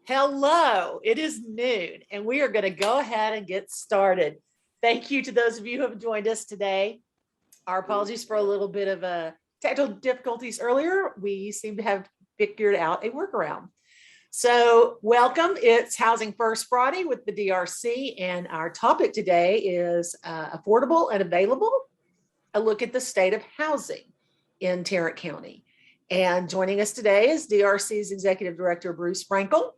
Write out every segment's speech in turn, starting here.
Hello, it is noon and we are going to go ahead and get started. Thank you to those of you who have joined us today. Our apologies for a little bit of technical difficulties earlier. We seem to have figured out a workaround. So welcome, it's Housing First Friday with the DRC, and our topic today is affordable and available, a look at the state of housing in Tarrant County. And joining us today is DRC's Executive Director, Bruce Frankel.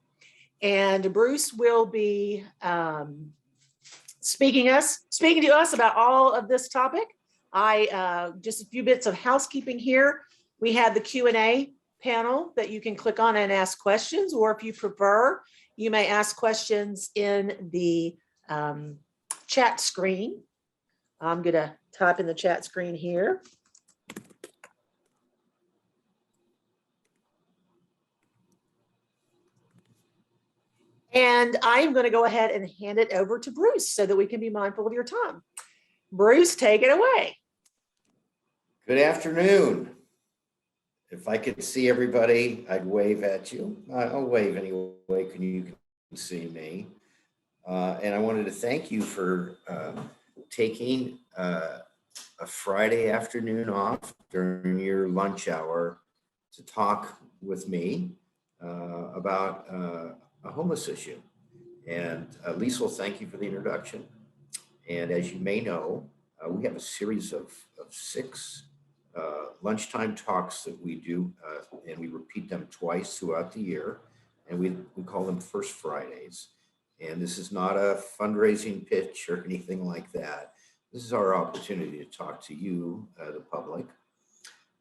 And Bruce will be speaking to us about all of this topic. Just a few bits of housekeeping here. We have the Q&A panel that you can click on and ask questions, or if you prefer, you may ask questions in the chat screen. I'm gonna type in the chat screen here. And I'm going to go ahead and hand it over to Bruce so that we can be mindful of your time. Bruce, take it away. Good afternoon. If I could see everybody, I'd wave at you. I'll wave anyway, you can see me. And I wanted to thank you for taking a Friday afternoon off during your lunch hour to talk with me about a homeless issue. And Liesl, thank you for the introduction. And as you may know, we have a series of 6 lunchtime talks that we do, and we repeat them twice throughout the year. And we call them First Fridays. And this is not a fundraising pitch or anything like that. This is our opportunity to talk to you, the public,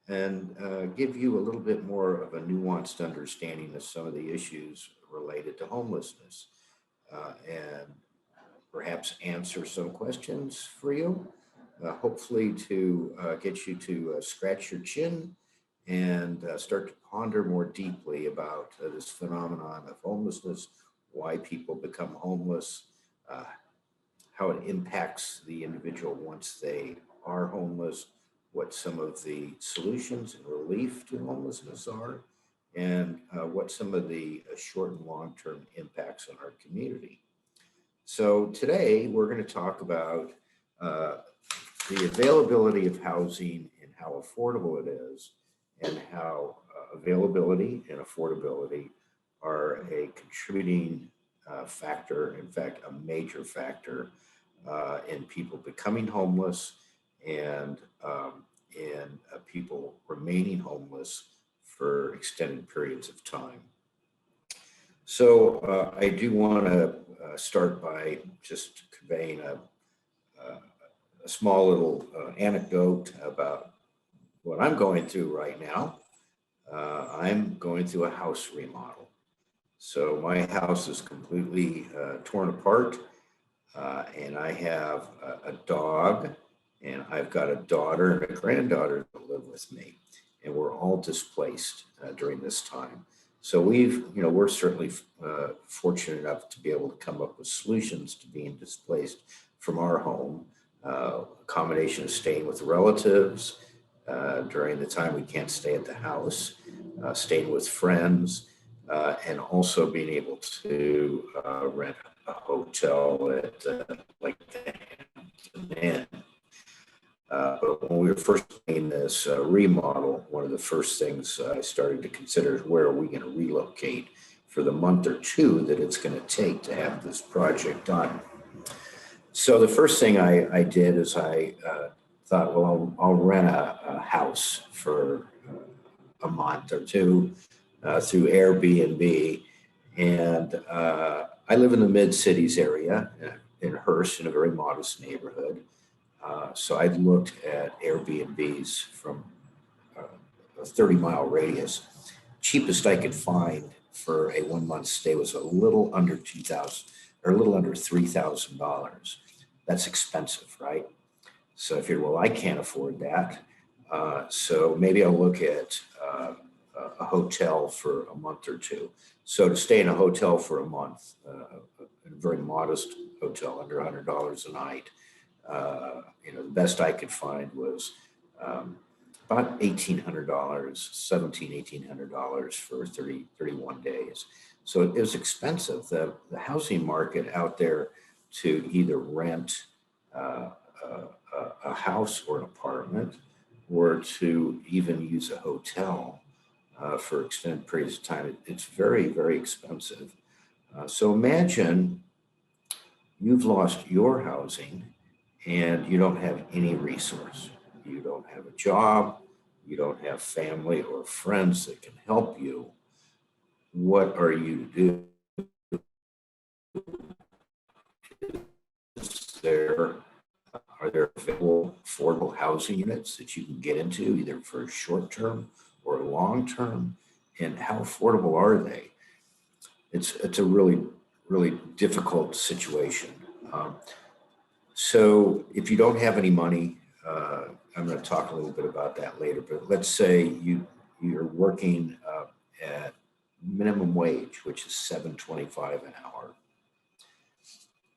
and give you a little bit more of a nuanced understanding of some of the issues related to homelessness, and perhaps answer some questions for you, hopefully to get you to scratch your chin and start to ponder more deeply about this phenomenon of homelessness, why people become homeless, how it impacts the individual once they are homeless, what some of the solutions and relief to homelessness are, and what some of the short and long-term impacts on our community. So today we're going to talk about the availability of housing and how affordable it is, and how availability and affordability are a contributing factor, in fact, a major factor in people becoming homeless and people remaining homeless for extended periods of time. So I do want to start by just conveying a small little anecdote about what I'm going through right now. I'm going through a house remodel. So my house is completely torn apart, and I have a dog, and I've got a daughter and a granddaughter that live with me, and we're all displaced during this time. So we're certainly fortunate enough to be able to come up with solutions to being displaced from our home, a combination of staying with relatives during the time we can't stay at the house, staying with friends, and also being able to rent a hotel at like the Hampton Inn. But when we were first doing this remodel, one of the first things I started to consider is where are we going to relocate for the month or 2 that it's going to take to have this project done. So the first thing I did is I thought, well, I'll rent a house for a month or 2 through Airbnb. And I live in the mid-cities area in Hearst, in a very modest neighborhood. So I looked at Airbnbs from a 30-mile radius. Cheapest I could find for a 1-month stay was a little under $2,000 or a little under $3,000. That's expensive, right? So I figured, well, I can't afford that. So maybe I'll look at a hotel for a month or 2. So to stay in a hotel for a month, a very modest hotel, under $100 a night, the best I could find was about $1,800, $1,700, $1,800 for 31 days. So it was expensive. The housing market out there to either rent a house or an apartment or to even use a hotel for extended periods of time, it's very, very expensive. So imagine you've lost your housing and you don't have any resource. You don't have a job, you don't have family or friends that can help you. What are you to do? Are there affordable housing units that you can get into either for short term or long term? And how affordable are they? It's a really, really difficult situation. So if you don't have any money, I'm going to talk a little bit about that later, but let's say you're working at minimum wage, which is $7.25 an hour.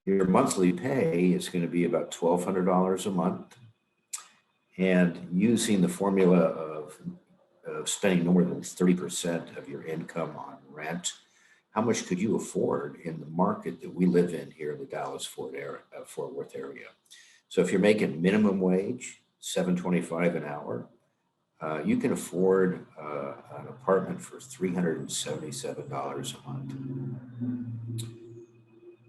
Your monthly pay is going to be about $1,200 a month. And using the formula of spending no more than 30% of your income on rent, how much could you afford in the market that we live in here in the Dallas-Fort Worth area? So if you're making minimum wage, $7.25 an hour, you can afford an apartment for $377 a month.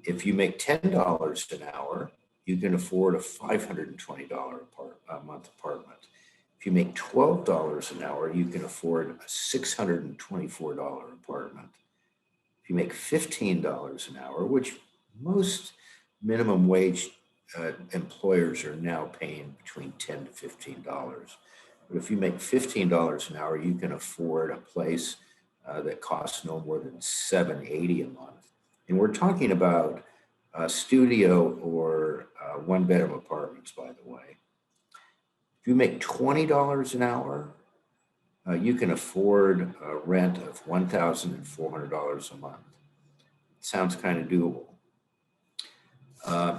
If you make $10 an hour, you can afford a $520 a month apartment. If you make $12 an hour, you can afford a $624 apartment. If you make $15 an hour, which most minimum wage employers are now paying between $10 to $15. But if you make $15 an hour, you can afford a place that costs no more than $780 a month. And we're talking about studio or one-bedroom apartments, by the way. If you make $20 an hour, you can afford a rent of $1,400 a month. Sounds kind of doable.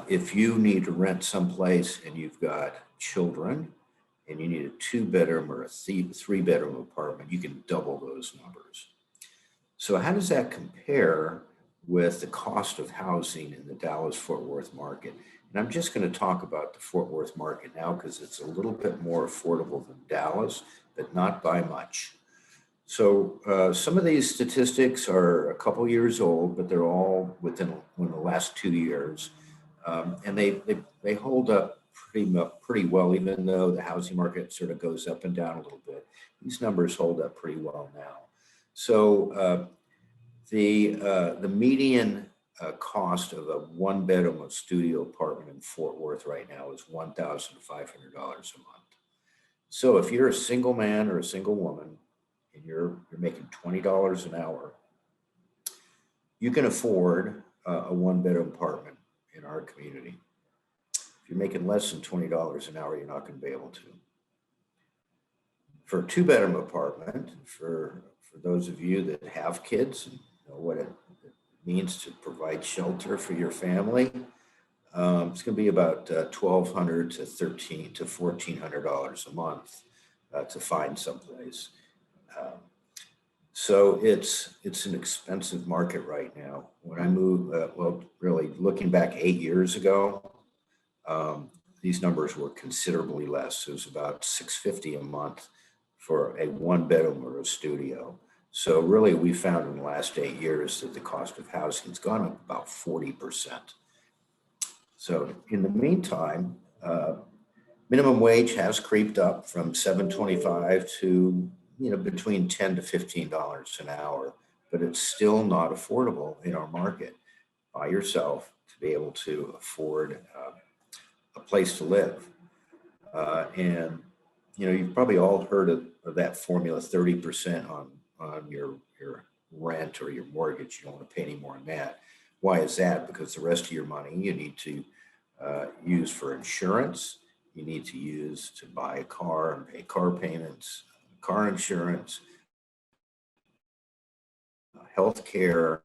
If you need to rent someplace and you've got children and you need a 2-bedroom or a 3-bedroom apartment, you can double those numbers. So how does that compare with the cost of housing in the Dallas-Fort Worth market? And I'm just going to talk about the Fort Worth market now because it's a little bit more affordable than Dallas, but not by much. So some of these statistics are a couple years old, but they're all within the last 2 years. And they hold up pretty well, even though the housing market sort of goes up and down a little bit. These numbers hold up pretty well now. So the median cost of a 1-bedroom or studio apartment in Fort Worth right now is $1,500 a month. So if you're a single man or a single woman and you're making $20 an hour, you can afford a 1-bedroom apartment in our community. If you're making less than $20 an hour, you're not going to be able to. For a 2-bedroom apartment, for those of you that have kids and know what it means to provide shelter for your family, it's going to be about $1,200 to $1,300 to $1,400 a month to find someplace. So it's an expensive market right now. When I moved, well, really looking back 8 years ago, these numbers were considerably less. It was about $650 a month for a 1-bedroom or a studio. So really, we found in the last 8 years that the cost of housing has gone up about 40%. So in the meantime, minimum wage has creeped up from $7.25 to between $10 to $15 an hour, but it's still not affordable in our market by yourself to be able to afford a place to live. And you've probably all heard of that formula, 30% on your rent or your mortgage. You don't want to pay any more than that. Why is that? Because the rest of your money you need to use for insurance. You need to use to buy a car and pay car payments, car insurance, health care,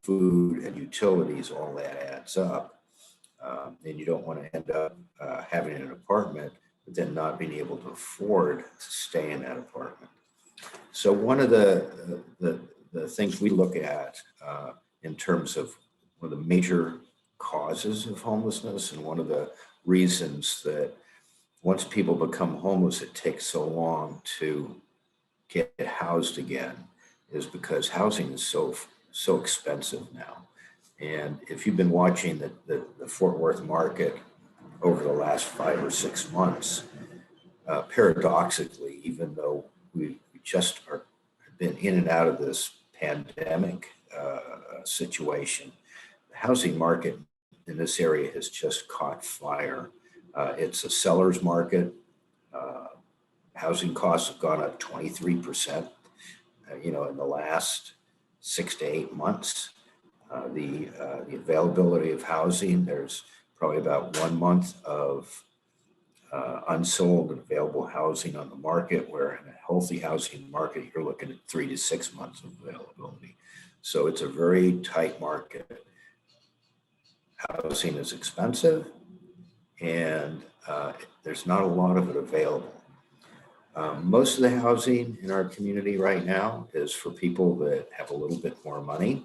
food, and utilities. All that adds up. And you don't want to end up having an apartment but then not being able to afford to stay in that apartment. So one of the things we look at in terms of one of the major causes of homelessness, and one of the reasons that once people become homeless, it takes so long to get housed again, is because housing is so expensive now. And if you've been watching the Fort Worth market over the last 5 or 6 months, paradoxically, even though we just have been in and out of this pandemic situation, the housing market in this area has just caught fire. It's a seller's market. Housing costs have gone up 23%, in the last 6 to 8 months. The availability of housing, there's probably about 1 month of unsold and available housing on the market, where in a healthy housing market, you're looking at 3 to 6 months of availability. So it's a very tight market. Housing is expensive, and there's not a lot of it available. Most of the housing in our community right now is for people that have a little bit more money,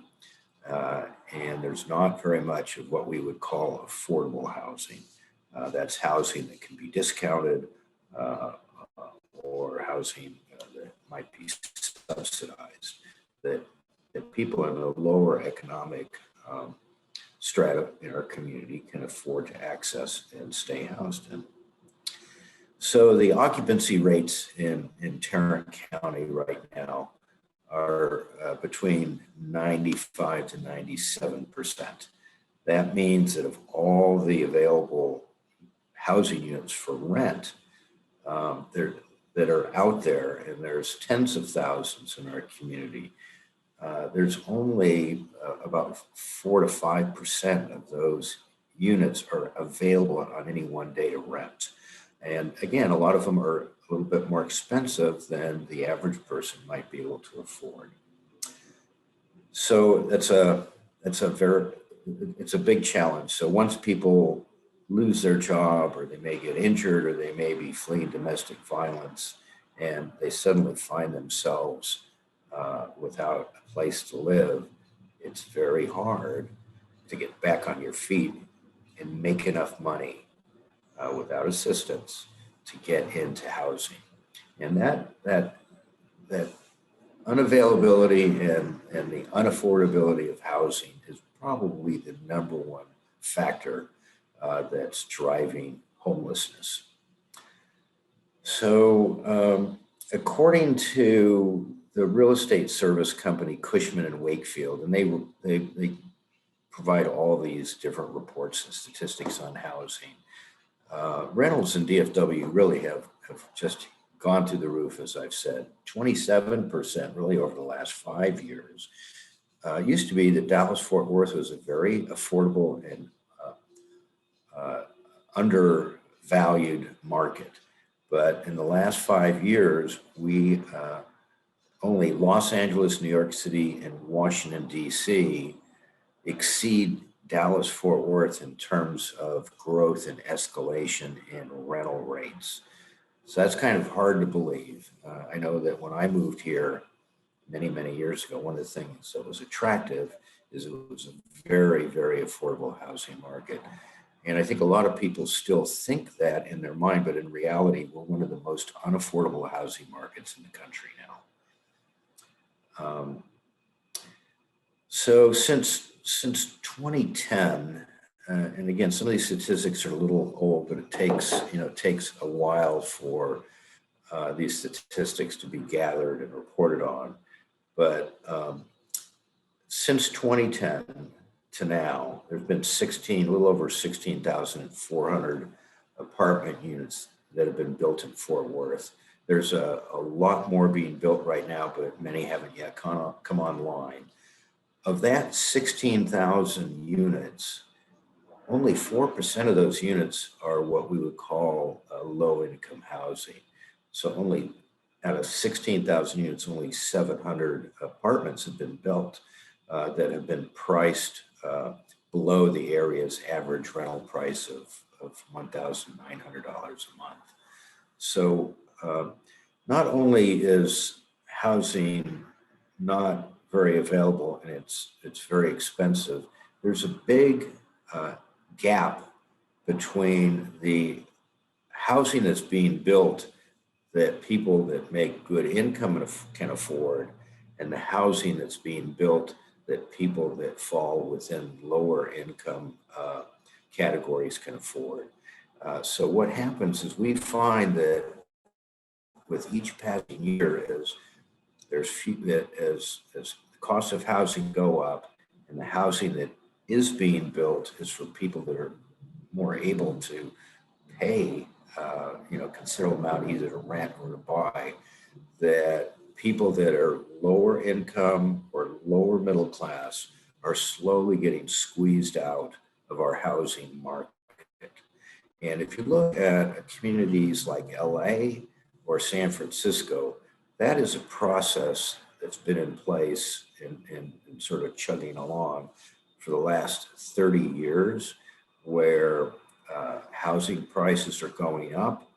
and there's not very much of what we would call affordable housing. That's housing that can be discounted, or housing that might be subsidized, that people in a lower economic strata in our community can afford to access and stay housed in. So the occupancy rates in Tarrant County right now are between 95 to 97%. That means that of all the available housing units for rent that are out there, and there's tens of thousands in our community, there's only about 4 to 5% of those units are available on any one day to rent. And again, a lot of them are a little bit more expensive than the average person might be able to afford. So it's a big challenge. So once people lose their job, or they may get injured, or they may be fleeing domestic violence, and they suddenly find themselves without a place to live, it's very hard to get back on your feet and make enough money without assistance to get into housing. And that unavailability and the unaffordability of housing is probably the number one factor that's driving homelessness. So according to the real estate service company Cushman and Wakefield, and they provide all these different reports and statistics on housing, rentals in DFW really have just gone through the roof, as I've said. 27% really over the last 5 years. It used to be that Dallas-Fort Worth was a very affordable and undervalued market. But in the last 5 years, we only Los Angeles, New York City, and Washington, D.C. exceed Dallas-Fort Worth in terms of growth and escalation in rental rates. So that's kind of hard to believe. I know that when I moved here many, many years ago, one of the things that was attractive is it was a very, very affordable housing market. And I think a lot of people still think that in their mind, but in reality, we're one of the most unaffordable housing markets in the country now. So since 2010, and again, some of these statistics are a little old, but it takes a while for these statistics to be gathered and reported on. But since 2010 to now, there's been a little over 16,400 apartment units that have been built in Fort Worth. There's a lot more being built right now, but many haven't yet come online. Of that 16,000 units, only 4% of those units are what we would call low-income housing. So only out of 16,000 units, only 700 apartments have been built that have been priced below the area's average rental price of $1,900 a month. So not only is housing not very available and it's very expensive, there's a big gap between the housing that's being built that people that make good income can afford, and the housing that's being built that people that fall within lower income categories can afford. So what happens is we find that with each passing year, as the cost of housing go up, and the housing that is being built is for people that are more able to pay, considerable amount either to rent or to buy, that people that are lower income or lower middle class are slowly getting squeezed out of our housing market. And if you look at communities like LA or San Francisco, that is a process that's been in place and sort of chugging along for the last 30 years, where housing prices are going up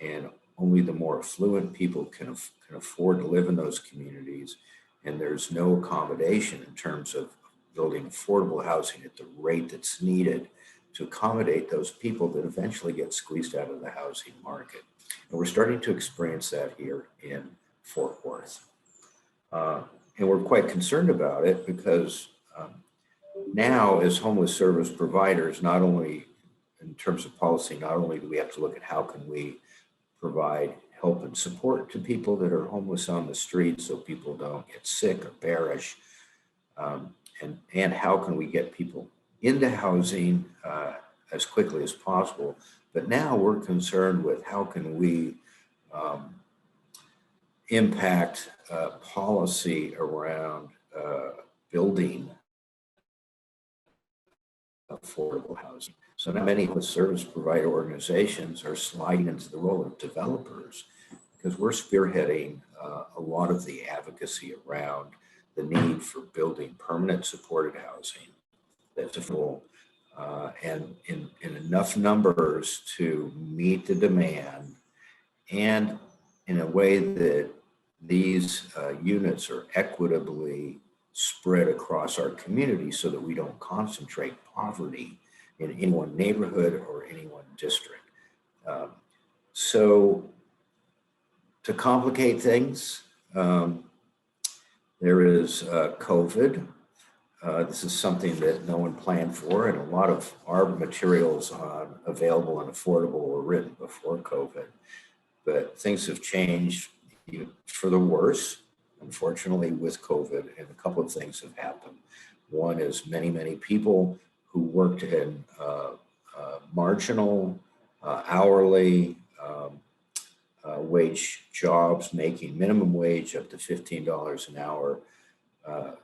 and only the more affluent people can afford to live in those communities. And there's no accommodation in terms of building affordable housing at the rate that's needed to accommodate those people that eventually get squeezed out of the housing market. And we're starting to experience that here in Fort Worth. And we're quite concerned about it because now as homeless service providers, not only in terms of policy, not only do we have to look at how can we provide help and support to people that are homeless on the street so people don't get sick or perish, and how can we get people into housing as quickly as possible. But now we're concerned with how can we impact policy around building affordable housing. So now many of the service provider organizations are sliding into the role of developers because we're spearheading a lot of the advocacy around the need for building permanent supported housing that's affordable and in enough numbers to meet the demand, and in a way that these units are equitably spread across our community so that we don't concentrate poverty in any one neighborhood or any one district. So to complicate things, there is COVID. This is something that no one planned for, and a lot of our materials on available and affordable were written before COVID. But things have changed for the worse, unfortunately, with COVID, and a couple of things have happened. One is many people who worked in marginal, hourly wage jobs, making minimum wage up to $15 an hour.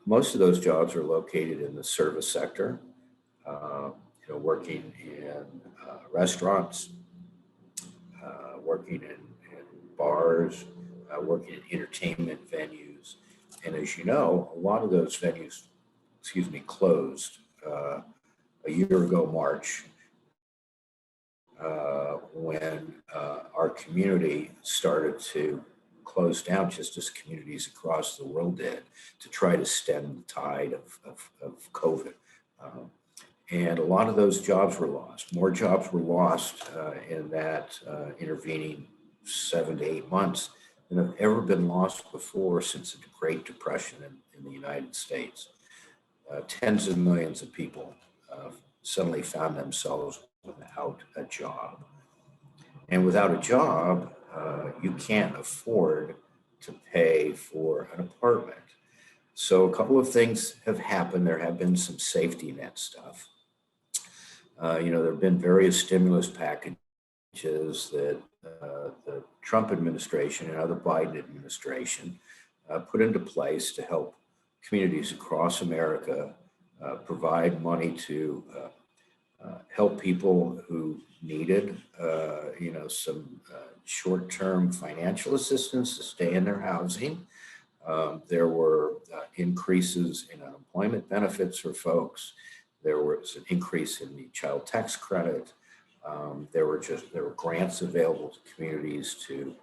Most of those jobs are located in the service sector, working in restaurants, working in bars, working in entertainment venues. And as you know, a lot of those venues, closed a year ago, March, when our community started to close down, just as communities across the world did, to try to stem the tide of COVID. And a lot of those jobs were lost. More jobs were lost in that intervening 7 to 8 months than have ever been lost before since the Great Depression in the United States. Tens of millions of people suddenly found themselves without a job. And without a job, you can't afford to pay for an apartment. So a couple of things have happened. There have been some safety net stuff. There have been various stimulus packages that the Trump administration and other Biden administration put into place to help communities across America provide money to help people who needed, some short-term financial assistance to stay in their housing. There were increases in unemployment benefits for folks. There was an increase in the child tax credit. There were grants available to communities to,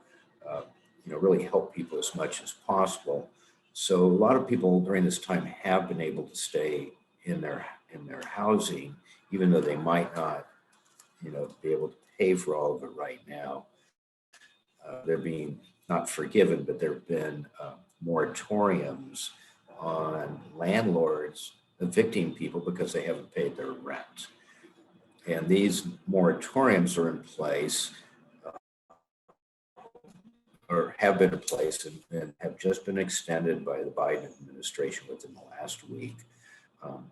really help people as much as possible. So a lot of people during this time have been able to stay in their housing, even though they might not, be able to pay for all of it right now. They're being not forgiven, but there have been moratoriums on landlords evicting people because they haven't paid their rent. And these moratoriums are in place, or have been in place, and have just been extended by the Biden administration within the last week, um,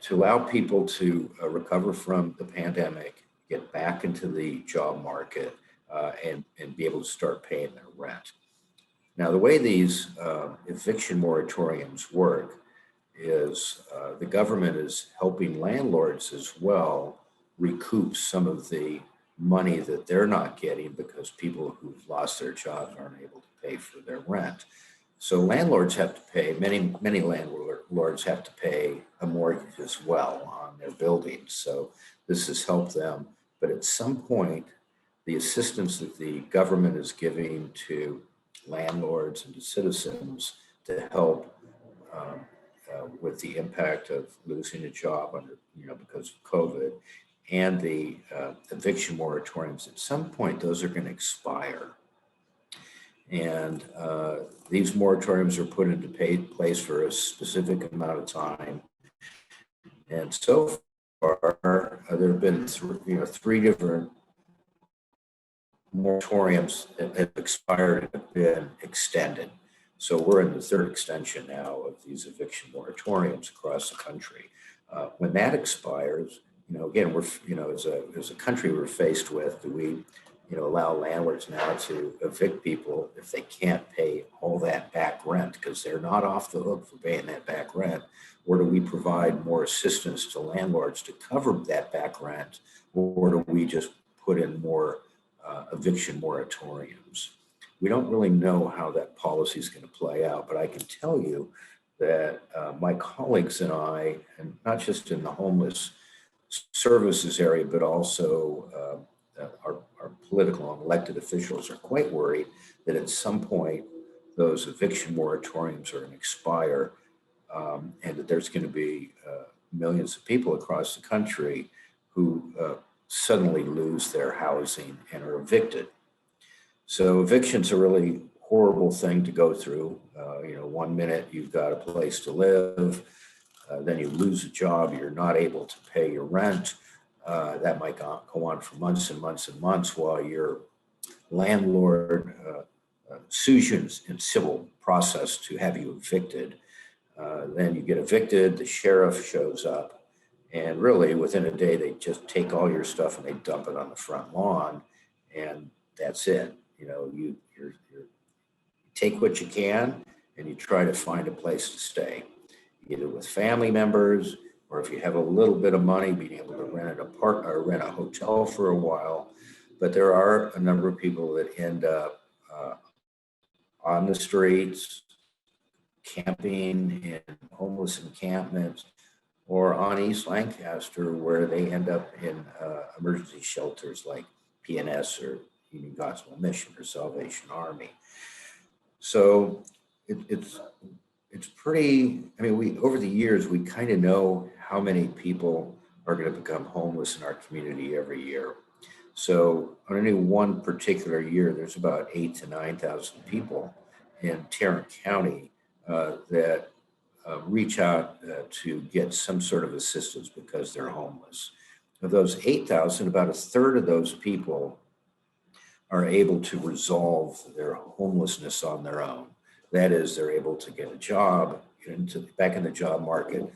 to allow people to recover from the pandemic, get back into the job market, and be able to start paying their rent. Now, the way these eviction moratoriums work is the government is helping landlords as well recoup some of the money that they're not getting because people who've lost their jobs aren't able to pay for their rent. So landlords have to pay, many landlords have to pay a mortgage as well on their buildings. So this has helped them. But at some point, the assistance that the government is giving to landlords and to citizens to help with the impact of losing a job because of COVID, and the eviction moratoriums, at some point, those are going to expire. And these moratoriums are put into place for a specific amount of time. And so far, there have been three different moratoriums that have expired and have been extended. So we're in the third extension now of these eviction moratoriums across the country. When that expires, again, we're, as a country, we're faced with, do we, allow landlords now to evict people if they can't pay all that back rent because they're not off the hook for paying that back rent? Or do we provide more assistance to landlords to cover that back rent? Or do we just put in more eviction moratoriums? We don't really know how that policy is going to play out, but I can tell you that my colleagues and I, and not just in the homeless services area, but also our political and elected officials are quite worried that at some point those eviction moratoriums are going to expire, and that there's going to be millions of people across the country who suddenly lose their housing and are evicted. So eviction's a really horrible thing to go through. 1 minute you've got a place to live, then you lose a job, you're not able to pay your rent. That might go on for months and months and months while your landlord sues you in civil process to have you evicted. Then you get evicted, the sheriff shows up, and really within a day they just take all your stuff and they dump it on the front lawn, and that's it. You take what you can and you try to find a place to stay, either with family members, or if you have a little bit of money, being able to rent an apartment or rent a hotel for a while. But there are a number of people that end up on the streets, camping in homeless encampments, or on East Lancaster, where they end up in emergency shelters like PNS or Union Gospel Mission or Salvation Army. So it's pretty, we over the years, we kind of know how many people are going to become homeless in our community every year. So on any one particular year, there's about 8,000 to 9,000 people in Tarrant County that reach out to get some sort of assistance because they're homeless. Of those 8,000, about a third of those people are able to resolve their homelessness on their own. That is, they're able to get a job, back in the job market.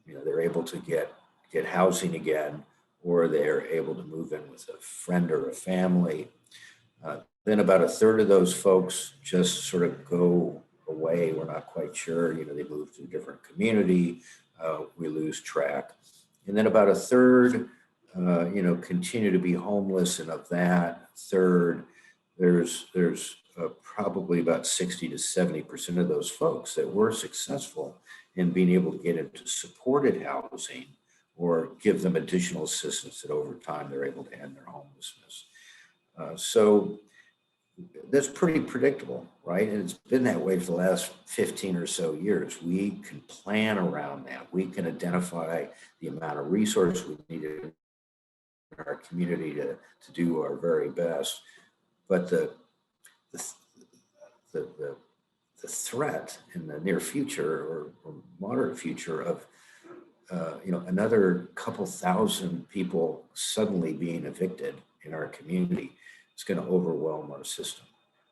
They're able to get housing again, or they're able to move in with a friend or a family. Then about a third of those folks just sort of go away. We're not quite sure. They move to a different community. We lose track. And then about a third, continue to be homeless. And of that third, there's probably about 60 to 70% of those folks that were successful in being able to get into supported housing or give them additional assistance that over time they're able to end their homelessness. So that's pretty predictable, right? And it's been that way for the last 15 or so years. We can plan around that. We can identify the amount of resource we need in our community to do our very best. But the threat in the near future or moderate future of another couple thousand people suddenly being evicted in our community is going to overwhelm our system.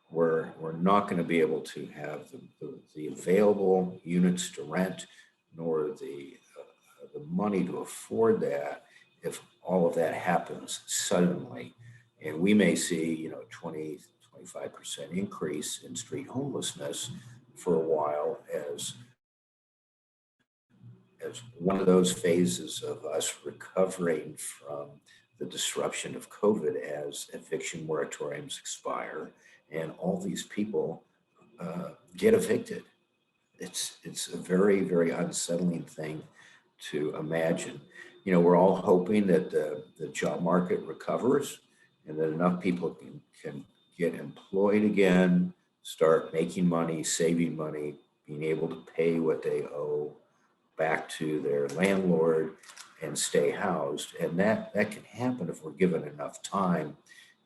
We're not going to be able to have the available units to rent, nor the money to afford that if all of that happens suddenly. And we may see 20-25% increase in street homelessness for a while as one of those phases of us recovering from the disruption of COVID as eviction moratoriums expire and all these people get evicted. It's a very, very unsettling thing to imagine. We're all hoping that the job market recovers and that enough people can get employed again, start making money, saving money, being able to pay what they owe back to their landlord and stay housed. And that can happen if we're given enough time.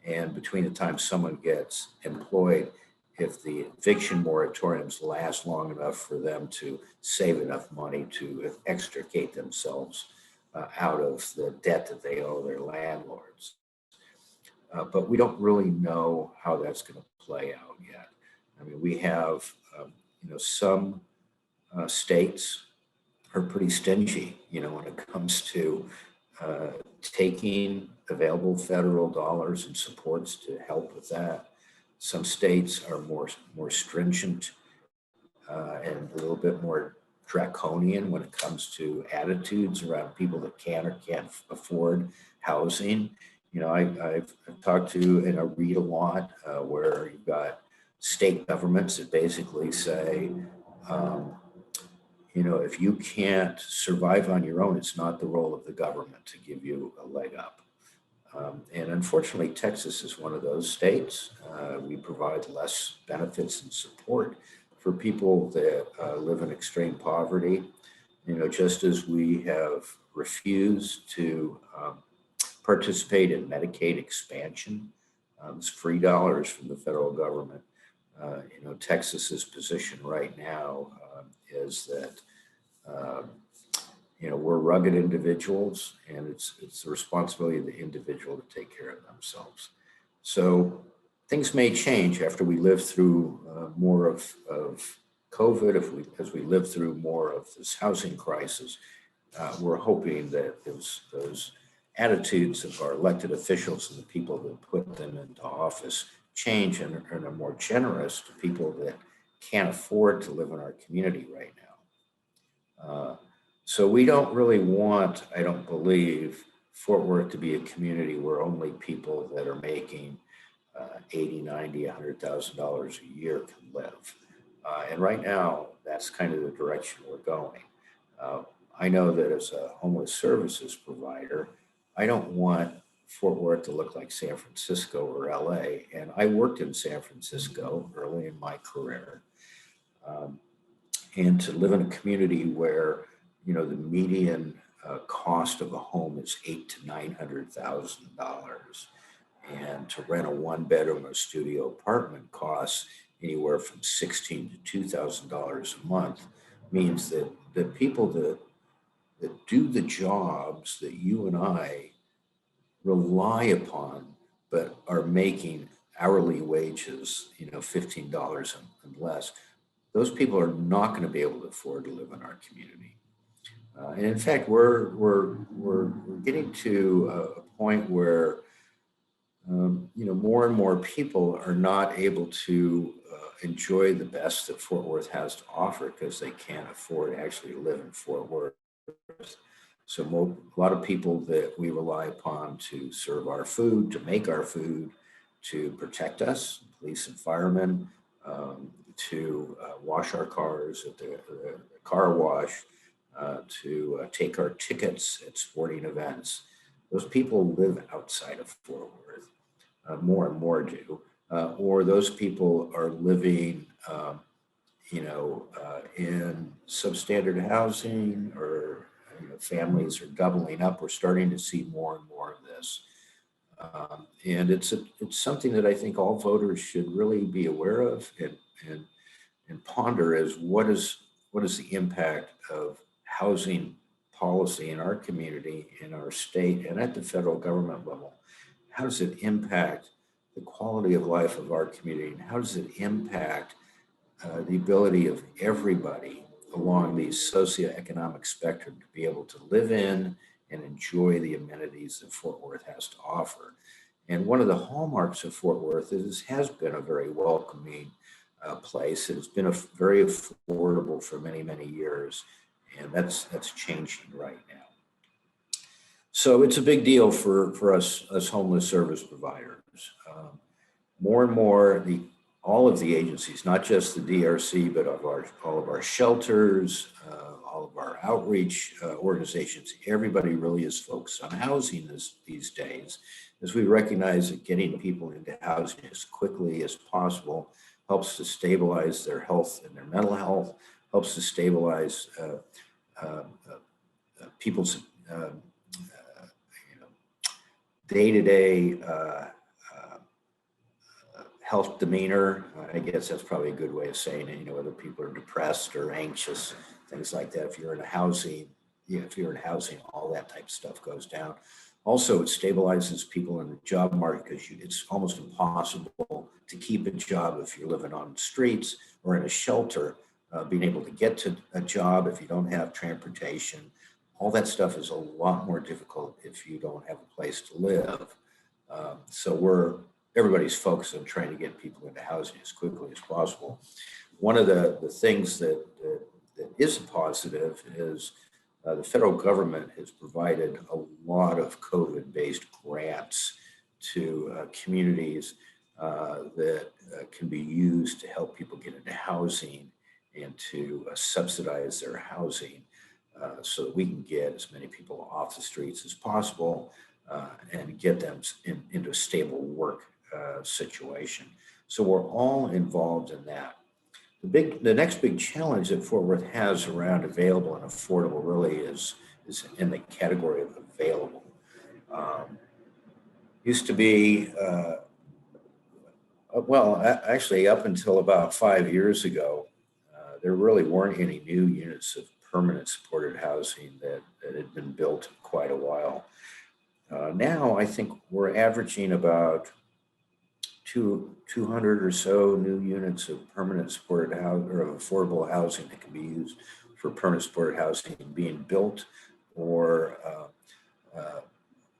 And between the time someone gets employed, if the eviction moratoriums last long enough for them to save enough money to extricate themselves out of the debt that they owe their landlords. But we don't really know how that's going to play out yet. I mean, we have, some states are pretty stingy, when it comes to taking available federal dollars and supports to help with that. Some states are more stringent and a little bit more draconian when it comes to attitudes around people that can or can't afford housing. I've talked to and I read a lot where you've got state governments that basically say, if you can't survive on your own, it's not the role of the government to give you a leg up. And unfortunately, Texas is one of those states. We provide less benefits and support for people that live in extreme poverty. Just as we have refused to participate in Medicaid expansion, it's free dollars from the federal government. Texas's position right now is that we're rugged individuals, and it's the responsibility of the individual to take care of themselves. So things may change after we live through more of COVID. As we live through more of this housing crisis, we're hoping that those attitudes of our elected officials and the people that put them into office change and are more generous to people that can't afford to live in our community right now. So we don't really want, I don't believe, Fort Worth to be a community where only people that are making $80, $90, $100,000 a year can live. And right now, that's kind of the direction we're going. I know that as a homeless services provider, I don't want Fort Worth to look like San Francisco or LA. And I worked in San Francisco early in my career. And to live in a community where, the median cost of a home is $800,000 to $900,000. And to rent a one-bedroom or studio apartment costs anywhere from $1,600 to $2,000 a month means that the people that do the jobs that you and I rely upon, but are making hourly wages, $15 and less, those people are not going to be able to afford to live in our community. And in fact, we're getting to a point where more and more people are not able to enjoy the best that Fort Worth has to offer because they can't afford actually to live in Fort Worth. So a lot of people that we rely upon to serve our food, to make our food, to protect us, police and firemen, to wash our cars at the car wash, to take our tickets at sporting events. Those people live outside of Fort Worth, more and more do, or those people are living, in substandard housing, or families are doubling up. We're starting to see more and more of this. And it's something that I think all voters should really be aware of and ponder is what is the impact of housing policy in our community, in our state, and at the federal government level. How does it impact the quality of life of our community? And how does it impact the ability of everybody along the socioeconomic spectrum to be able to live in and enjoy the amenities that Fort Worth has to offer? And one of the hallmarks of Fort Worth has been a very welcoming place. It's been very affordable for many, many years, and that's changing right now. So it's a big deal for us homeless service providers. More and more, all of the agencies, not just the DRC, but all of our shelters, all of our outreach organizations, everybody really is focused on housing these days, as we recognize that getting people into housing as quickly as possible helps to stabilize their health and their mental health, helps to stabilize people's day-to-day health demeanor. I guess that's probably a good way of saying it, whether people are depressed or anxious, things like that. If you're in housing, all that type of stuff goes down. Also, it stabilizes people in the job market because it's almost impossible to keep a job if you're living on the streets or in a shelter. Being able to get to a job if you don't have transportation, all that stuff is a lot more difficult if you don't have a place to live. So everybody's focused on trying to get people into housing as quickly as possible. One of the things that is positive is the federal government has provided a lot of COVID-based grants to communities that can be used to help people get into housing and to subsidize their housing so that we can get as many people off the streets as possible and get them into a stable work situation. So we're all involved in that. The next big challenge that Fort Worth has around available and affordable really is in the category of available. Used to be, actually up until about 5 years ago, there really weren't any new units of permanent supported housing that had been built in quite a while. Now I think we're averaging about 200 or so new units of permanent supported housing or of affordable housing that can be used for permanent supported housing being built, or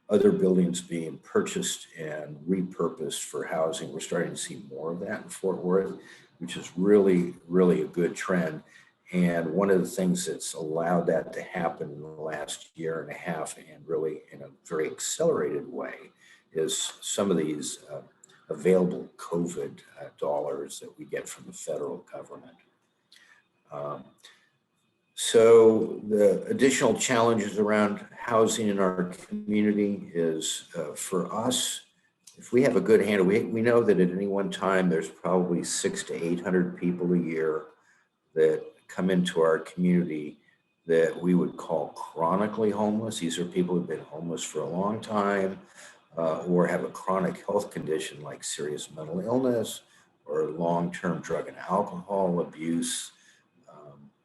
other buildings being purchased and repurposed for housing. We're starting to see more of that in Fort Worth, which is really, really a good trend. And one of the things that's allowed that to happen in the last year and a half, and really in a very accelerated way, is some of these available COVID dollars that we get from the federal government. So the additional challenges around housing in our community is for us, if we have a good handle, we know that at any one time there's probably 600 to 800 people a year that come into our community that we would call chronically homeless. These are people who've been homeless for a long time, or have a chronic health condition like serious mental illness or long-term drug and alcohol abuse.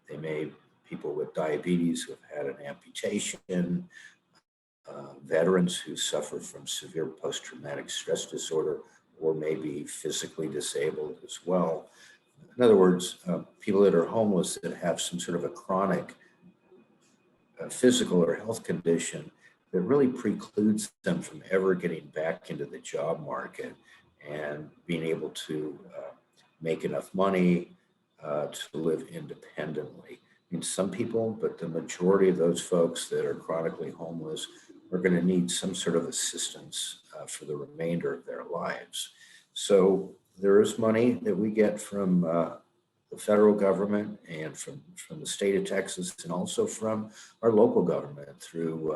They may be people with diabetes who have had an amputation, veterans who suffer from severe post-traumatic stress disorder, or may be physically disabled as well. In other words, people that are homeless that have some sort of a chronic physical or health condition that really precludes them from ever getting back into the job market and being able to make enough money to live independently. I mean, some people, but the majority of those folks that are chronically homeless are going to need some sort of assistance for the remainder of their lives. So there is money that we get from the federal government and from the state of Texas, and also from our local government through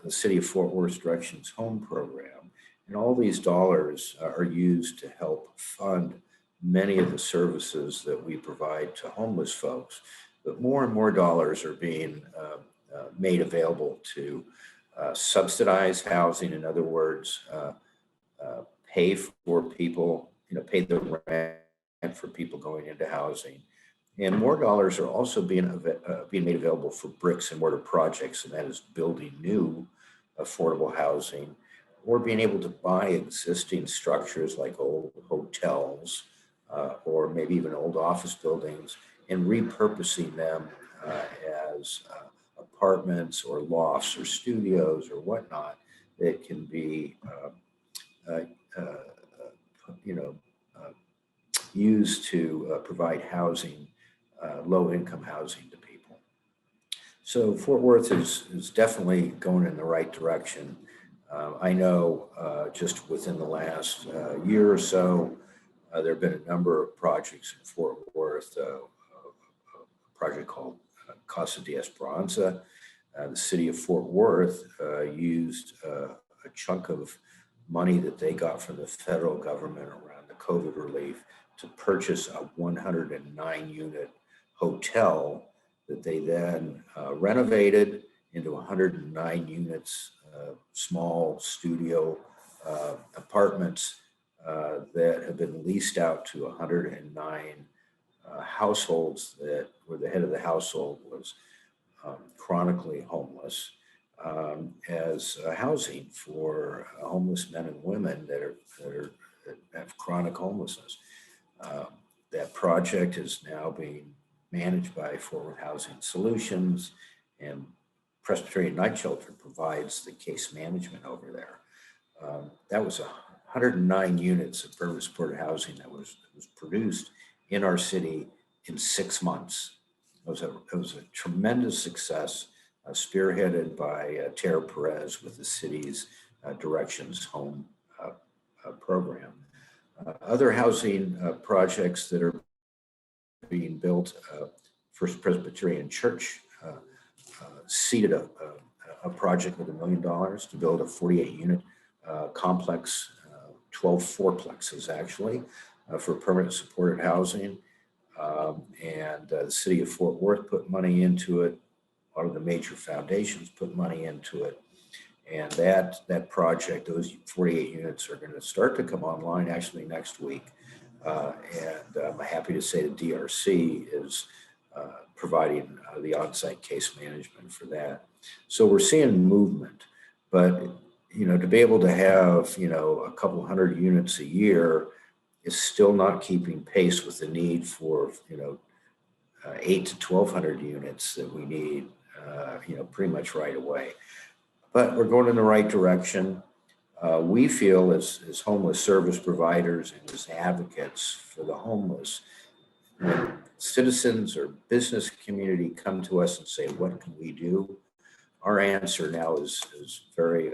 the City of Fort Worth's Directions Home program. And all these dollars are used to help fund many of the services that we provide to homeless folks. But more and more dollars are being made available to subsidize housing. In other words, pay for people, pay the rent for people going into housing. And more dollars are also being made available for bricks and mortar projects, and that is building new affordable housing, or being able to buy existing structures like old hotels or maybe even old office buildings and repurposing them as apartments or lofts or studios or whatnot that can be used to provide housing, low-income housing to people. So Fort Worth is definitely going in the right direction. I know just within the last year or so, there have been a number of projects in Fort Worth, a project called Casa de Esperanza. The city of Fort Worth used a chunk of money that they got from the federal government around the COVID relief to purchase a 109-unit hotel that they then renovated into 109 units, small studio apartments that have been leased out to 109 households, that where the head of the household was chronically homeless, as housing for homeless men and women that have chronic homelessness. That project is now being managed by Fort Worth Housing Solutions, and Presbyterian Night Shelter provides the case management over there. That was 109 units of permanent supported housing that was produced in our city in 6 months. It was a tremendous success, spearheaded by Tara Perez with the city's Directions Home program. Other housing projects that are being built, First Presbyterian Church seeded a project with $1 million to build a 48-unit complex, 12 fourplexes actually, for permanent supported housing. And the city of Fort Worth put money into it. A lot of the major foundations put money into it. And that project, those 48 units are going to start to come online actually next week. And I'm happy to say the DRC is providing the on-site case management for that. So we're seeing movement, but to be able to have a couple hundred units a year is still not keeping pace with the need for 8 to 1,200 units that we need pretty much right away. But we're going in the right direction. We feel as homeless service providers and as advocates for the homeless, when citizens or business community come to us and say, what can we do? Our answer now is very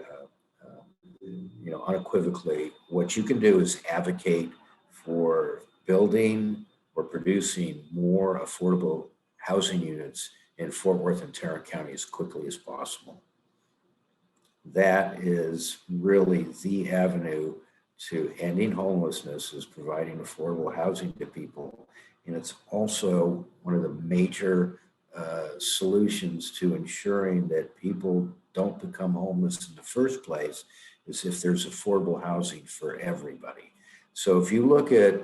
unequivocally, what you can do is advocate for building or producing more affordable housing units in Fort Worth and Tarrant County as quickly as possible. That is really the avenue to ending homelessness, is providing affordable housing to people. And it's also one of the major solutions to ensuring that people don't become homeless in the first place, is if there's affordable housing for everybody. So if you look at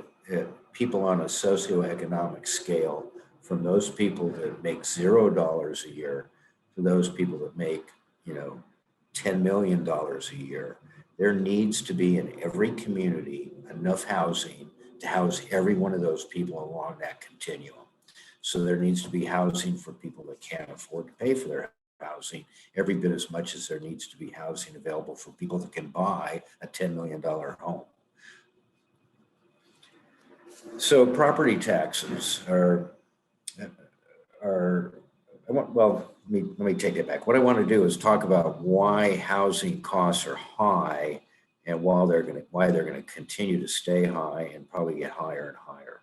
people on a socioeconomic scale, from those people that make $0 a year to those people that make, $10 million a year, there needs to be in every community enough housing to house every one of those people along that continuum. So there needs to be housing for people that can't afford to pay for their housing, every bit as much as there needs to be housing available for people that can buy a $10 million home. So property taxes let me take it back. What I want to do is talk about why housing costs are high and why they're going to continue to stay high and probably get higher and higher.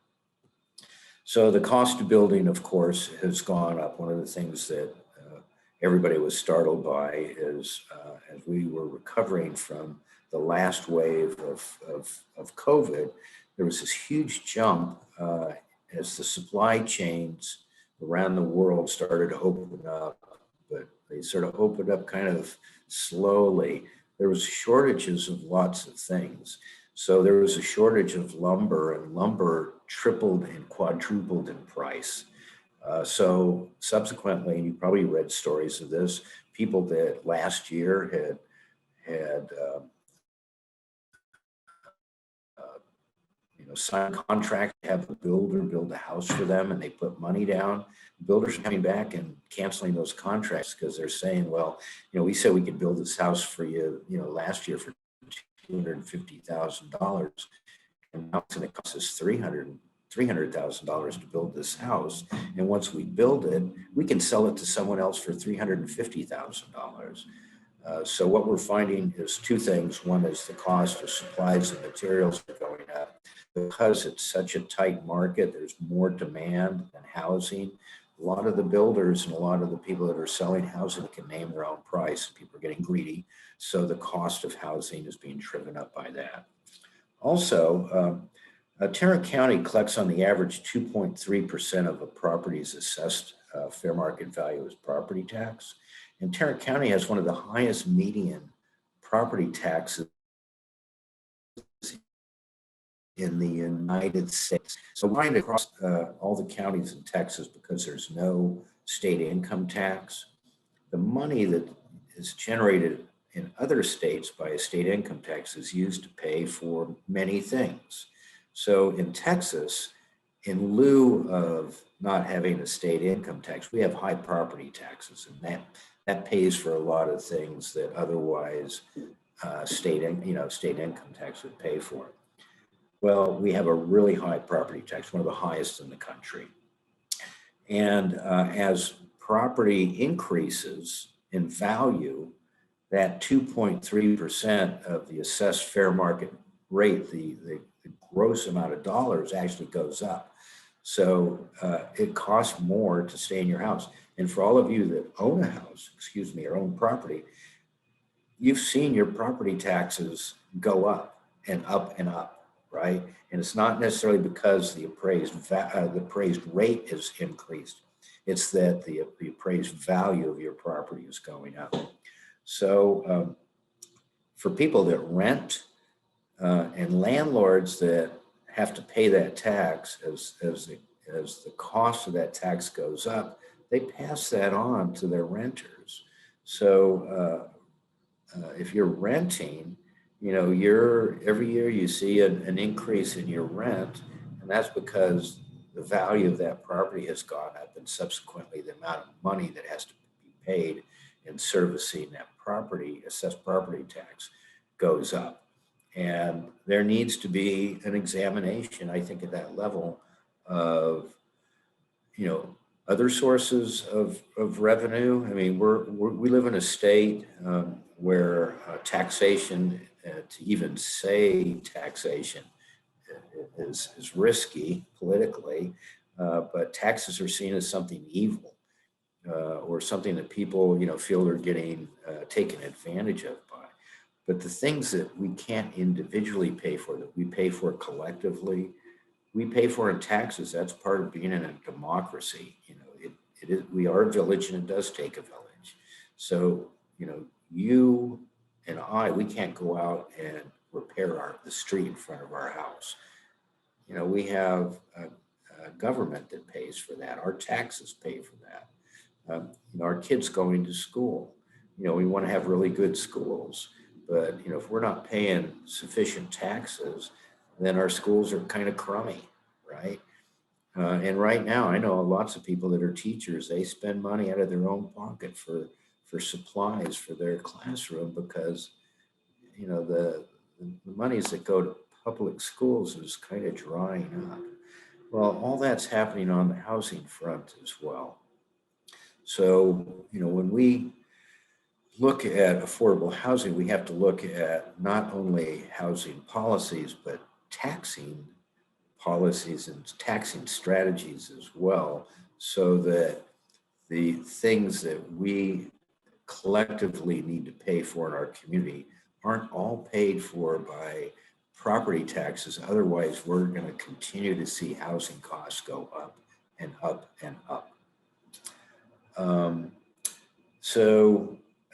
So the cost of building, of course, has gone up. One of the things that everybody was startled by is as we were recovering from the last wave of COVID, there was this huge jump as the supply chains around the world started to open up, but they sort of opened up kind of slowly. There was shortages of lots of things. So there was a shortage of lumber, and lumber tripled and quadrupled in price. So subsequently, and you probably read stories of this, people that last year had signed a contract to have a builder build a house for them, and they put money down. Builders are coming back and canceling those contracts because they're saying, well, we said we could build this house for you, last year for $250,000, and now it's going to cost us $300,000 to build this house. And once we build it, we can sell it to someone else for $350,000. So what we're finding is two things. One is the cost of supplies and materials are going up. Because it's such a tight market, there's more demand than housing. A lot of the builders and a lot of the people that are selling housing can name their own price. People are getting greedy. So the cost of housing is being driven up by that. Also, Tarrant County collects on the average 2.3% of a property's assessed fair market value as property tax. And Tarrant County has one of the highest median property taxes in the United States. So lined across all the counties in Texas, because there's no state income tax, the money that is generated in other states by a state income tax is used to pay for many things. So in Texas, in lieu of not having a state income tax, we have high property taxes, and that pays for a lot of things that otherwise state income tax would pay for. Well, we have a really high property tax, one of the highest in the country. And as property increases in value, that 2.3% of the assessed fair market rate, the gross amount of dollars, actually goes up. So it costs more to stay in your house. And for all of you that own a house, or own property, you've seen your property taxes go up and up and up. Right? And it's not necessarily because the appraised rate is increased. It's that the appraised value of your property is going up. So for people that rent and landlords that have to pay that tax as the cost of that tax goes up, they pass that on to their renters. So if you're renting, every year you see an increase in your rent, and that's because the value of that property has gone up, and subsequently the amount of money that has to be paid in servicing that property, assessed property tax, goes up. And there needs to be an examination, I think, at that level of, other sources of revenue. I mean, we live in a state where taxation, to even say taxation, is risky politically, but taxes are seen as something evil or something that people, feel are getting taken advantage of by. But the things that we can't individually pay for, that we pay for collectively, we pay for in taxes. That's part of being in a democracy. We are a village, and it does take a village. So, you and we can't go out and repair the street in front of our house. We have a government that pays for that. Our taxes pay for that. Our kids going to school. We want to have really good schools, but if we're not paying sufficient taxes, then our schools are kind of crummy, right? And right now, I know lots of people that are teachers. They spend money out of their own pocket for supplies for their classroom because, the monies that go to public schools is kind of drying up. Well, all that's happening on the housing front as well. So, when we look at affordable housing, we have to look at not only housing policies, but taxing policies and taxing strategies as well, so that the things that we collectively need to pay for in our community aren't all paid for by property taxes. Otherwise, we're going to continue to see housing costs go up and up and up.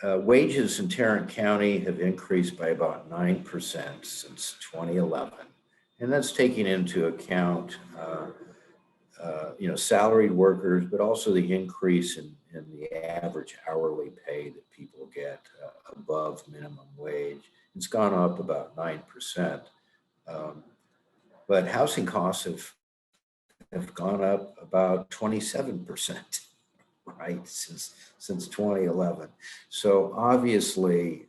Wages in Tarrant County have increased by about 9% since 2011. And that's taking into account, salaried workers, but also the increase in the average hourly pay that people get above minimum wage. It's gone up about 9%. But housing costs have gone up about 27%, right, since 2011. So obviously,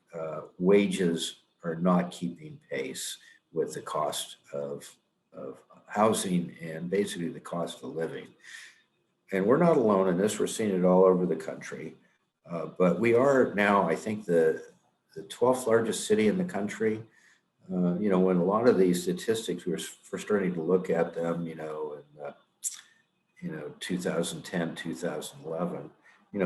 wages are not keeping pace with the cost of housing and basically the cost of living. And we're not alone in this. We're seeing it all over the country. But we are now, I think, the 12th largest city in the country. When a lot of these statistics, we were first starting to look at them, in 2010, 2011,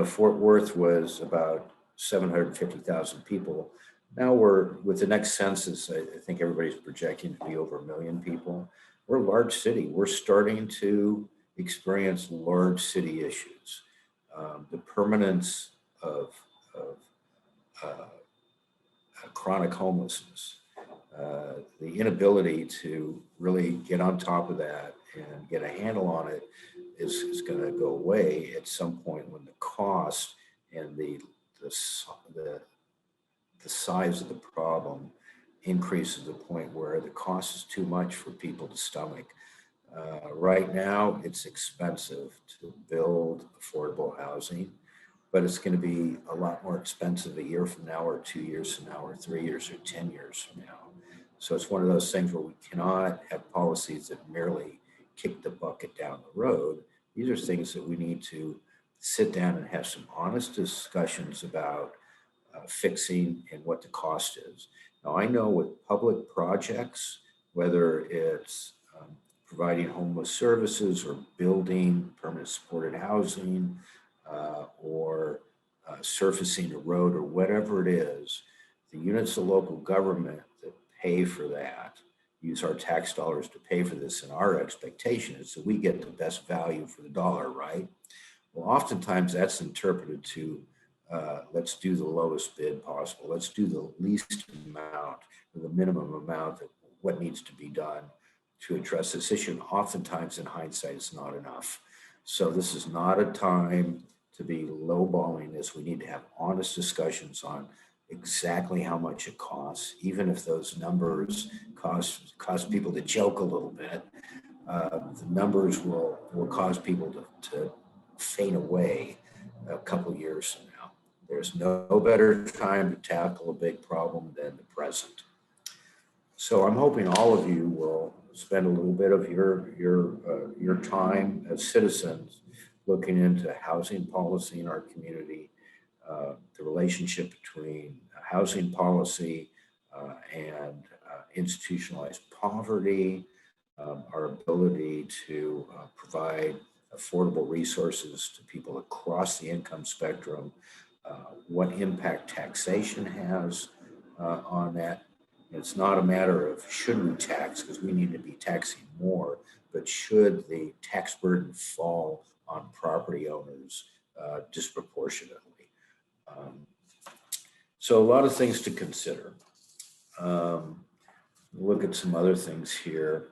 Fort Worth was about 750,000 people. Now we're, with the next census, I think everybody's projecting to be over 1 million people. We're a large city. We're starting to experience large city issues. The permanence of chronic homelessness, the inability to really get on top of that and get a handle on it is going to go away at some point when the cost and the size of the problem increases to the point where the cost is too much for people to stomach. Right now, it's expensive to build affordable housing, but it's going to be a lot more expensive a year from now, or 2 years from now, or 3 years, or 10 years from now. So it's one of those things where we cannot have policies that merely kick the bucket down the road. These are things that we need to sit down and have some honest discussions about fixing and what the cost is. Now, I know with public projects, whether it's providing homeless services or building permanent supported housing or surfacing a road or whatever it is, the units of local government that pay for that use our tax dollars to pay for this, and our expectation is that we get the best value for the dollar, right? Well, oftentimes that's interpreted to let's do the lowest bid possible. Let's do the least amount, or the minimum amount of what needs to be done to address this issue. And oftentimes in hindsight, it's not enough. So this is not a time to be lowballing this. We need to have honest discussions on exactly how much it costs, even if those numbers cause people to joke a little bit. The numbers will cause people to fade away a couple years from now. There's no better time to tackle a big problem than the present. So I'm hoping all of you will spend a little bit of your time as citizens looking into housing policy in our community, the relationship between housing policy and institutionalized poverty, our ability to provide affordable resources to people across the income spectrum, what impact taxation has on that. It's not a matter of should we tax, because we need to be taxing more, but should the tax burden fall on property owners disproportionately? So a lot of things to consider. Look at some other things here.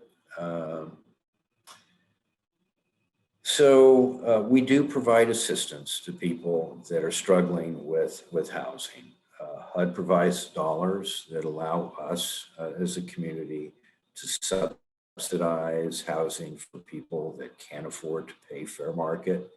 We do provide assistance to people that are struggling with housing. HUD provides dollars that allow us as a community to subsidize housing for people that can't afford to pay fair market.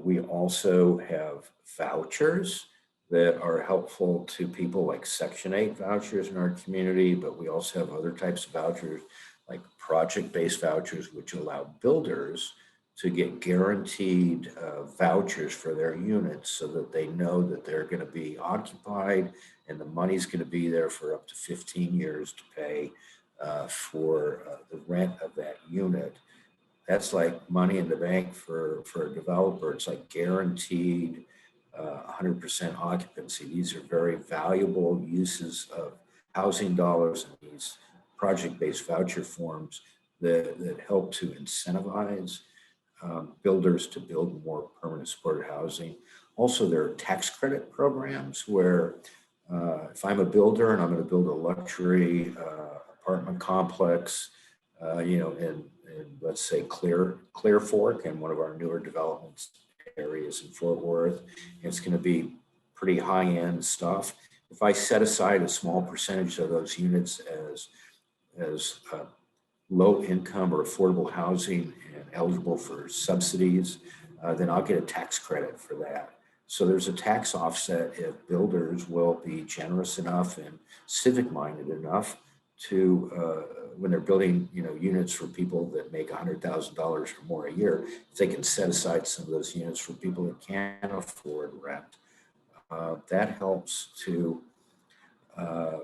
We also have vouchers that are helpful to people, like Section 8 vouchers in our community, but we also have other types of vouchers like project-based vouchers, which allow builders to get guaranteed vouchers for their units so that they know that they're going to be occupied and the money's going to be there for up to 15 years to pay for the rent of that unit. That's like money in the bank for a developer. It's like guaranteed 100% occupancy. These are very valuable uses of housing dollars and these project-based voucher forms that help to incentivize builders to build more permanent supported housing. Also, there are tax credit programs where if I'm a builder and I'm going to build a luxury apartment complex, in let's say Clear Fork and one of our newer developments areas in Fort Worth, it's going to be pretty high-end stuff. If I set aside a small percentage of those units as low income or affordable housing and eligible for subsidies, then I'll get a tax credit for that. So there's a tax offset if builders will be generous enough and civic-minded enough to, when they're building, units for people that make $100,000 or more a year, if they can set aside some of those units for people that can't afford rent, that helps to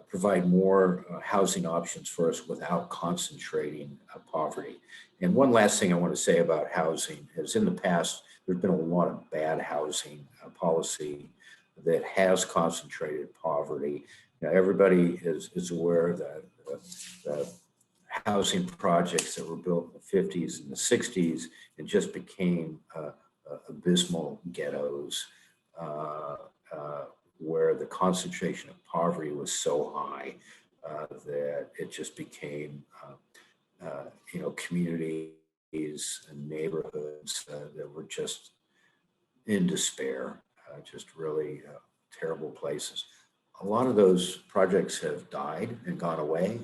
provide more housing options for us without concentrating poverty. And one last thing I want to say about housing is in the past, there's been a lot of bad housing policy that has concentrated poverty. Everybody is aware that the housing projects that were built in the 50s and the 60s and just became abysmal ghettos where the concentration of poverty was so high that it just became, communities and neighborhoods that were just in despair, just really terrible places. A lot of those projects have died and gone away.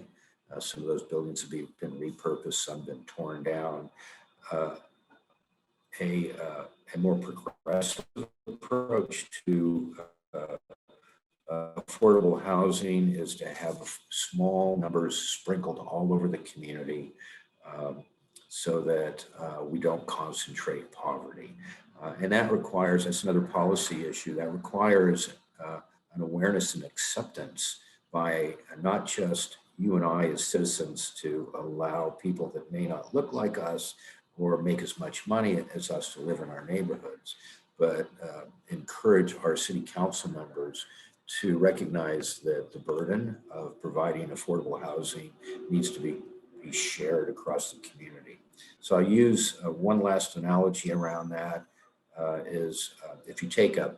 Some of those buildings have been repurposed, some have been torn down. A more progressive approach to affordable housing is to have small numbers sprinkled all over the community so that we don't concentrate poverty. And that's another policy issue, that requires an awareness and acceptance by not just you and I as citizens to allow people that may not look like us or make as much money as us to live in our neighborhoods, but encourage our city council members to recognize that the burden of providing affordable housing needs to be shared across the community. So I'll use one last analogy around that is if you take a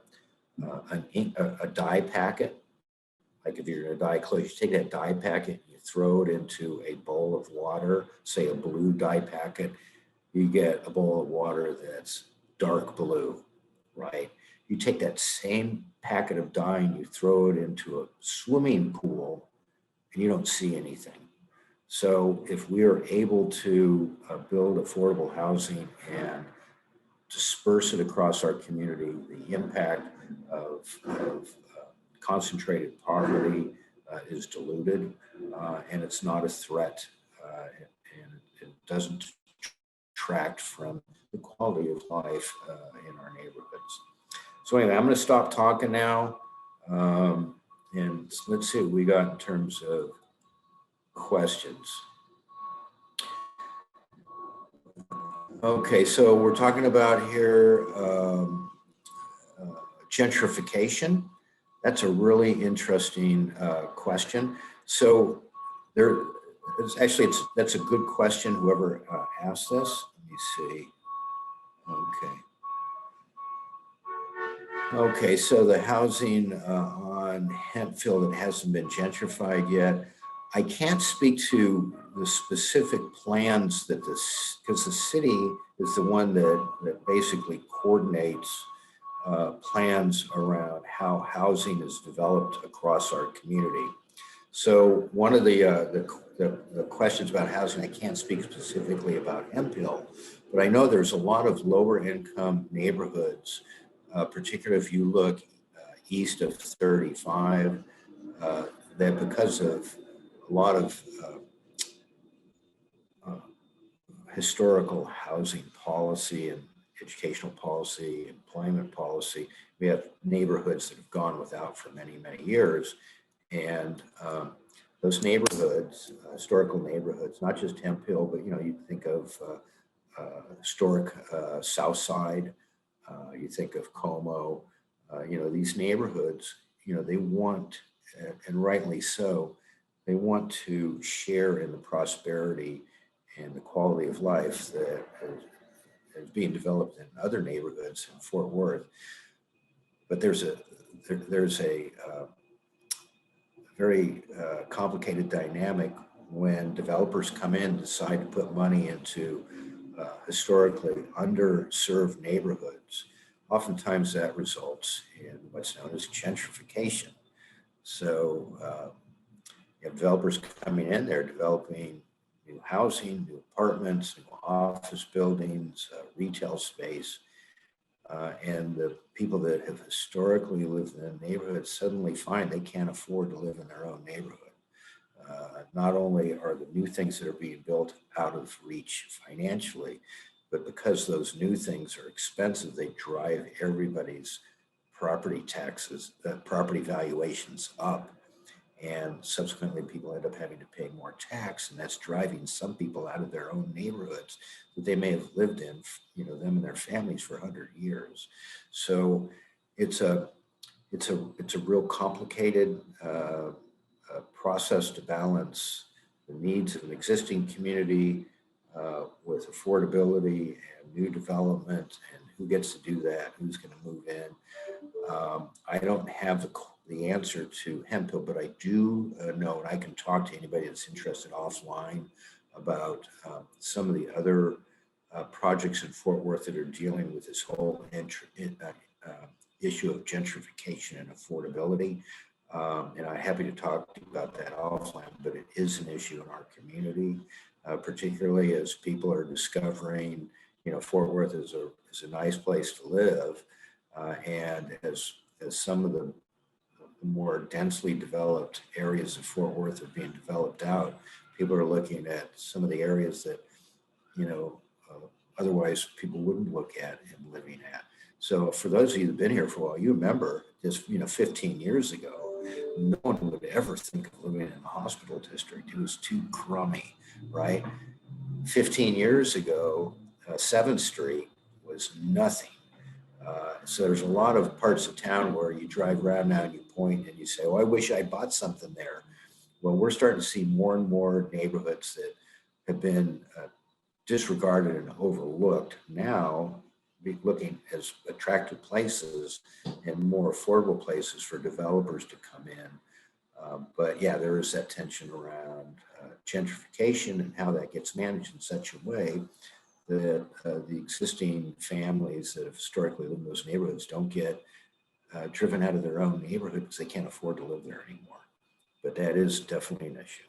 dye packet, like if you're gonna dye clothes, you take that dye packet, you throw it into a bowl of water, say a blue dye packet, you get a bowl of water that's dark blue, right? You take that same packet of dye and you throw it into a swimming pool and you don't see anything. So if we are able to build affordable housing and disperse it across our community, the impact of concentrated poverty is diluted and it's not a threat and it doesn't detract from the quality of life in our neighborhoods. So anyway, I'm going to stop talking now and let's see what we got in terms of questions. Okay, so we're talking about here gentrification. That's a really interesting question. So that's a good question, whoever asked this. Let me see. Okay, so the housing on Hempfield that hasn't been gentrified yet. I can't speak to the specific plans that because the city is the one that basically coordinates plans around how housing is developed across our community. So one of the questions about housing, I can't speak specifically about Hemphill, but I know there's a lot of lower income neighborhoods, particularly if you look east of 35, that because of a lot of historical housing policy and educational policy, employment policy, we have neighborhoods that have gone without for many, many years. And those neighborhoods, historical neighborhoods, not just Hemp Hill, but you think of historic South Side, you think of Como, these neighborhoods, they want, and rightly so, they want to share in the prosperity and the quality of life that is being developed in other neighborhoods in Fort Worth. But there's a very complicated dynamic when developers come in and decide to put money into historically underserved neighborhoods. Oftentimes that results in what's known as gentrification. So you have developers coming in, they're developing new housing, new apartments, new office buildings, retail space. And the people that have historically lived in the neighborhood suddenly find they can't afford to live in their own neighborhood. Not only are the new things that are being built out of reach financially, but because those new things are expensive, they drive everybody's property taxes, property valuations up. And subsequently, people end up having to pay more tax, and that's driving some people out of their own neighborhoods that they may have lived in, them and their families for 100 years. So it's a real complicated process to balance the needs of an existing community with affordability and new development, and who gets to do that, who's going to move in. I don't have the answer to Hemp Hill, but I do know, and I can talk to anybody that's interested offline about some of the other projects in Fort Worth that are dealing with this whole issue of gentrification and affordability. And I'm happy to talk to you about that offline, but it is an issue in our community, particularly as people are discovering, Fort Worth is a nice place to live. And as some of the more densely developed areas of Fort Worth are being developed out, people are looking at some of the areas that, otherwise people wouldn't look at and living at. So for those of you that have been here for a while, you remember just, 15 years ago, no one would ever think of living in the hospital district. It was too crummy, right? 15 years ago, 7th Street was nothing. So there's a lot of parts of town where you drive around now and you point and you say, oh, I wish I bought something there. Well, we're starting to see more and more neighborhoods that have been disregarded and overlooked now be looking as attractive places and more affordable places for developers to come in. But yeah, there is that tension around gentrification and how that gets managed in such a way that the existing families that have historically lived in those neighborhoods don't get driven out of their own neighborhood because they can't afford to live there anymore. But that is definitely an issue.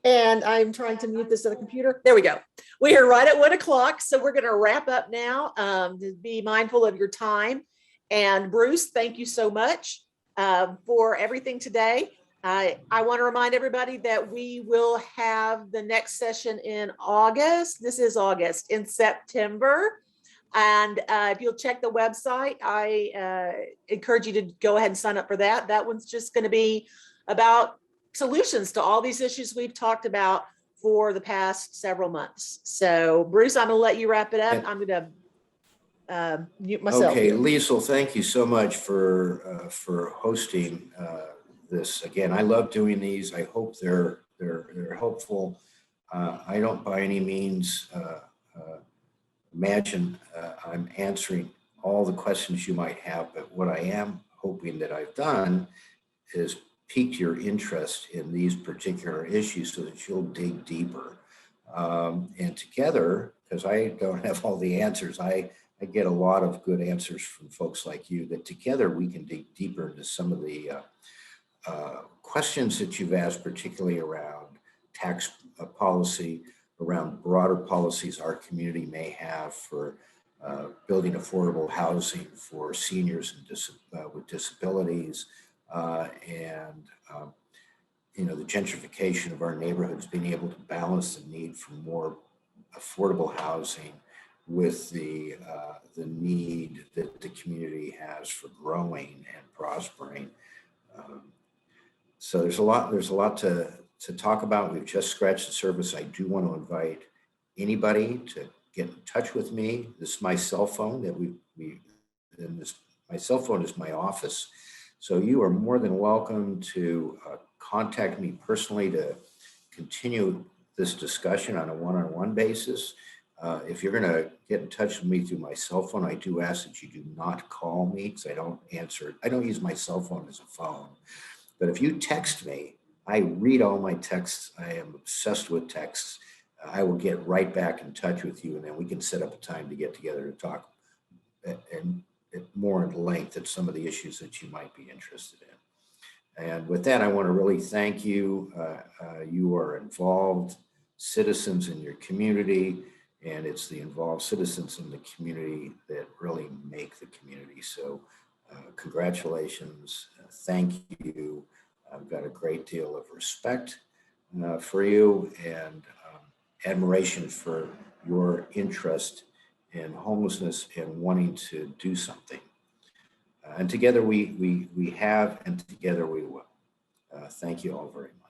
And I'm trying to mute this other computer. There we go. We are right at 1 o'clock. So we're going to wrap up now. To be mindful of your time. And Bruce, thank you so much for everything today. I want to remind everybody that we will have the next session in August. This is August, in September. And if you'll check the website, I encourage you to go ahead and sign up for that. That one's just going to be about solutions to all these issues we've talked about for the past several months. So Bruce, I'm going to let you wrap it up. I'm going to mute myself. Okay, Liesl, thank you so much for hosting this. Again, I love doing these. I hope they're helpful. I don't by any means imagine I'm answering all the questions you might have, but what I am hoping that I've done is piqued your interest in these particular issues so that you'll dig deeper. And together, because I don't have all the answers, I get a lot of good answers from folks like you, that together we can dig deeper into some of the questions that you've asked, particularly around tax policy, around broader policies our community may have for building affordable housing for seniors and with disabilities, and the gentrification of our neighborhoods, being able to balance the need for more affordable housing with the need that the community has for growing and prospering. So there's a lot to to talk about. We've just scratched the surface. I do want to invite anybody to get in touch with me. This is my cell phone that my cell phone is my office. So you are more than welcome to contact me personally to continue this discussion on a one-on-one basis. If you're going to get in touch with me through my cell phone, I do ask that you do not call me because I don't answer. I don't use my cell phone as a phone. But if you text me, I read all my texts. I am obsessed with texts. I will get right back in touch with you, and then we can set up a time to get together to talk and more in length at some of the issues that you might be interested in. And with that, I want to really thank you. You are involved citizens in your community, and it's the involved citizens in the community that really make the community. So congratulations. Thank you. I've got a great deal of respect for you and admiration for your interest in homelessness and wanting to do something. And together we have, and together we will. Thank you all very much.